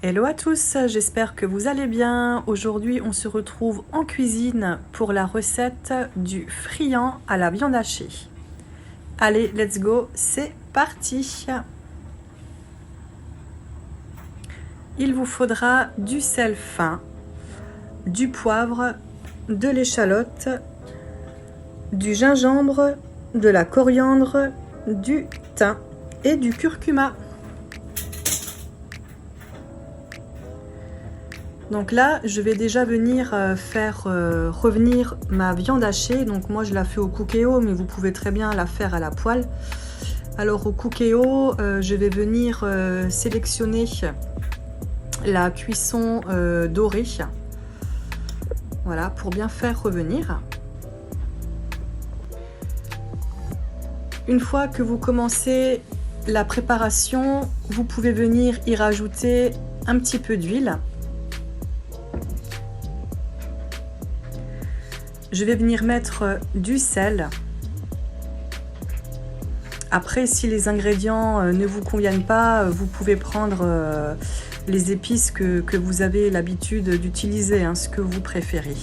Hello à tous, j'espère que vous allez bien. Aujourd'hui, on se retrouve en cuisine pour la recette du friand à la viande hachée. Allez, let's go, c'est parti. Il vous faudra du sel fin, du poivre, de l'échalote, du gingembre, de la coriandre, du thym et du curcuma. Donc là, je vais déjà venir faire revenir ma viande hachée. Donc moi, je la fais au Cookéo, mais vous pouvez très bien la faire à la poêle. Alors au Cookéo, je vais venir sélectionner la cuisson dorée. Voilà, pour bien faire revenir. Une fois que vous commencez la préparation, vous pouvez venir y rajouter un petit peu d'huile. Je vais venir mettre du sel. Après, si les ingrédients ne vous conviennent pas, vous pouvez prendre les épices que vous avez l'habitude d'utiliser, ce que vous préférez.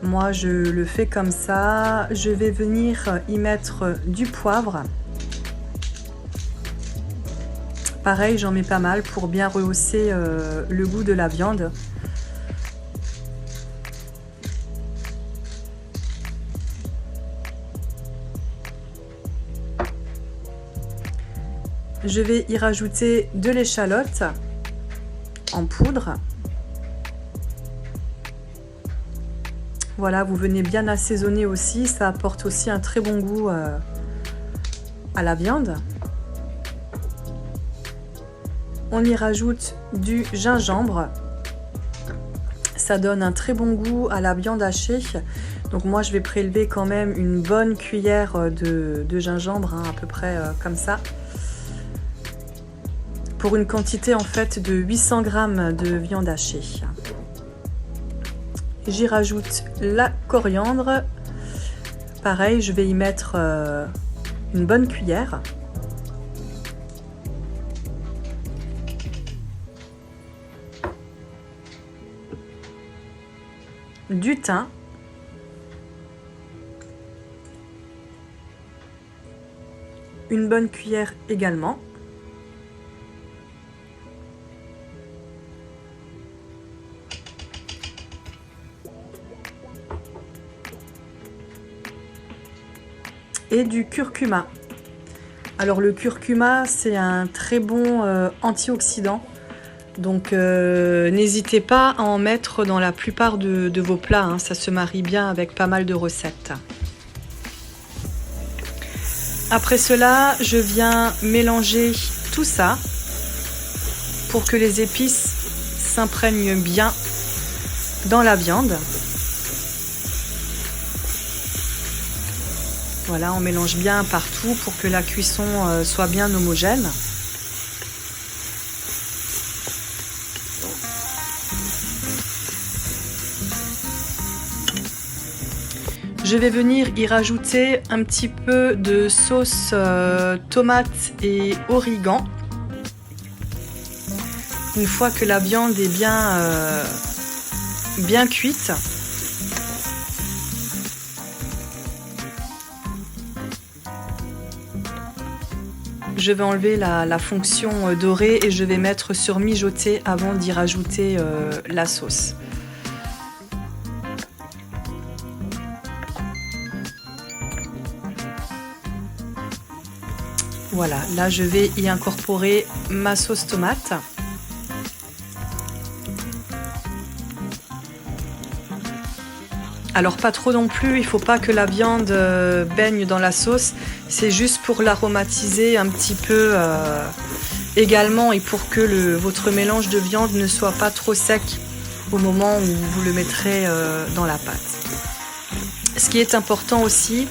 Moi, je le fais comme ça. Je vais venir y mettre du poivre. Pareil, j'en mets pas mal pour bien rehausser le goût de la viande. Je vais y rajouter de l'échalote en poudre. Voilà, vous venez bien assaisonner aussi, ça apporte aussi un très bon goût à la viande. On y rajoute du gingembre. Ça donne un très bon goût à la viande hachée. Donc moi, je vais prélever quand même une bonne cuillère de gingembre, à peu près comme ça. Pour une quantité en fait de 800 g de viande hachée. J'y rajoute la coriandre. Pareil, je vais y mettre une bonne cuillère. Du thym. Une bonne cuillère également. Et du curcuma. Alors le curcuma, c'est un très bon antioxydant. Donc n'hésitez pas à en mettre dans la plupart de vos plats. Ça se marie bien avec pas mal de recettes. Après cela, je viens mélanger tout ça pour que les épices s'imprègnent bien dans la viande. Voilà, on mélange bien partout pour que la cuisson soit bien homogène. Je vais venir y rajouter un petit peu de sauce tomate et origan. Une fois que la viande est bien cuite. Je vais enlever la fonction dorée et je vais mettre sur mijoter avant d'y rajouter la sauce. Voilà, là je vais y incorporer ma sauce tomate. Alors pas trop non plus, il ne faut pas que la viande baigne dans la sauce, c'est juste pour l'aromatiser un petit peu également et pour que votre mélange de viande ne soit pas trop sec au moment où vous le mettrez dans la pâte. Ce qui est important aussi,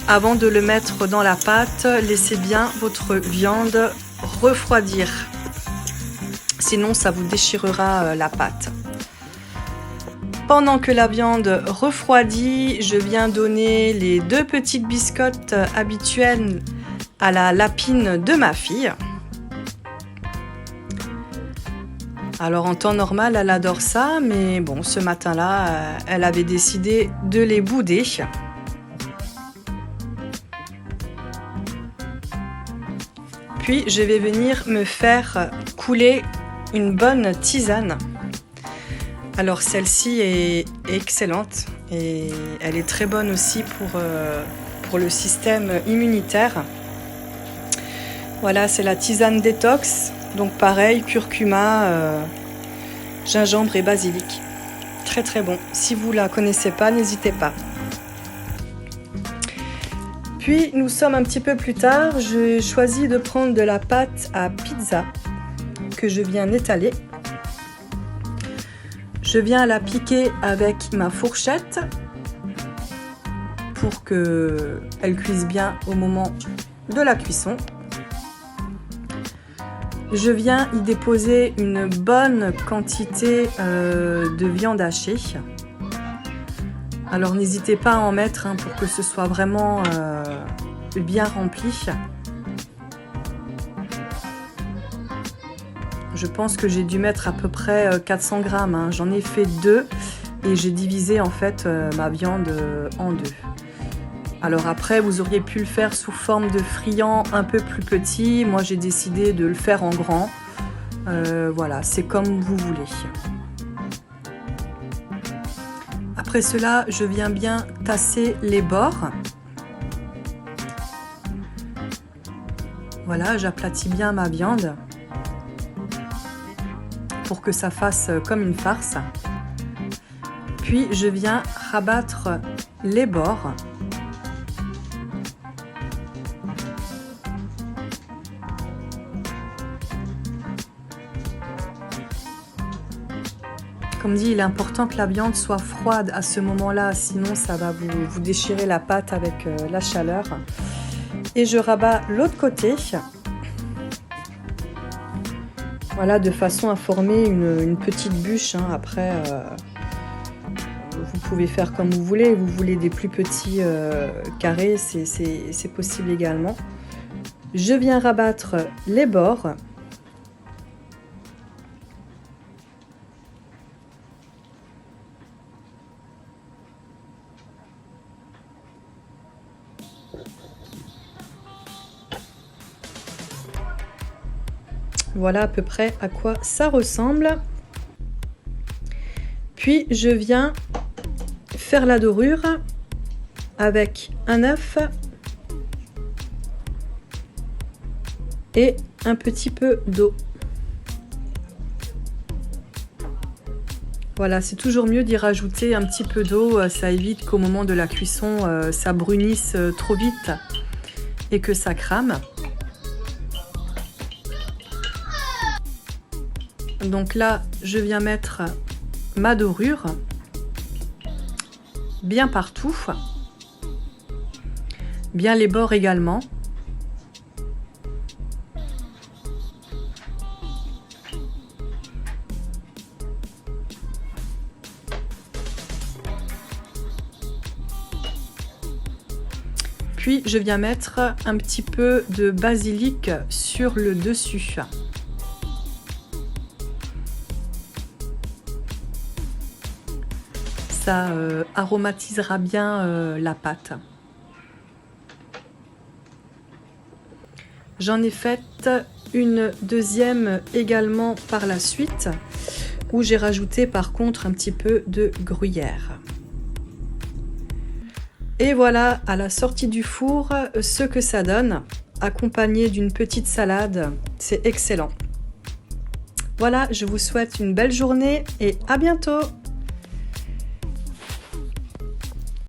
avant de le mettre dans la pâte, laissez bien votre viande refroidir, sinon ça vous déchirera la pâte. Pendant que la viande refroidit, je viens donner les 2 petites biscottes habituelles à la lapine de ma fille. Alors en temps normal, elle adore ça, mais bon, ce matin-là, elle avait décidé de les bouder. Puis je vais venir me faire couler une bonne tisane. Alors celle-ci est excellente et elle est très bonne aussi pour le système immunitaire. Voilà, c'est la tisane détox. Donc pareil, curcuma, gingembre et basilic. Très très bon. Si vous la connaissez pas, n'hésitez pas. Puis nous sommes un petit peu plus tard. J'ai choisi de prendre de la pâte à pizza que je viens étaler. Je viens la piquer avec ma fourchette pour qu'elle cuise bien au moment de la cuisson. Je viens y déposer une bonne quantité de viande hachée. Alors n'hésitez pas à en mettre pour que ce soit vraiment bien rempli. Je pense que j'ai dû mettre à peu près 400 grammes. J'en ai fait 2 et j'ai divisé en fait ma viande en 2. Alors après, vous auriez pu le faire sous forme de friand un peu plus petit. Moi, j'ai décidé de le faire en grand. Voilà, c'est comme vous voulez. Après cela, je viens bien tasser les bords. Voilà, j'aplatis bien ma viande pour que ça fasse comme une farce. Puis, je viens rabattre les bords. Comme dit, il est important que la viande soit froide à ce moment-là, sinon ça va vous déchirer la pâte avec la chaleur. Et je rabats l'autre côté. Voilà, de façon à former une petite bûche. Après, vous pouvez faire comme vous voulez. Vous voulez des plus petits carrés, c'est possible également. Je viens rabattre les bords. Voilà à peu près à quoi ça ressemble. Puis je viens faire la dorure avec un œuf et un petit peu d'eau. Voilà, c'est toujours mieux d'y rajouter un petit peu d'eau, ça évite qu'au moment de la cuisson, ça brunisse trop vite et que ça crame. Donc là, je viens mettre ma dorure bien partout, bien les bords également. Puis je viens mettre un petit peu de basilic sur le dessus. Ça aromatisera bien la pâte. J'en ai fait une deuxième également par la suite, où j'ai rajouté par contre un petit peu de gruyère. Et voilà, à la sortie du four, ce que ça donne, accompagné d'une petite salade, c'est excellent. Voilà, je vous souhaite une belle journée et à bientôt!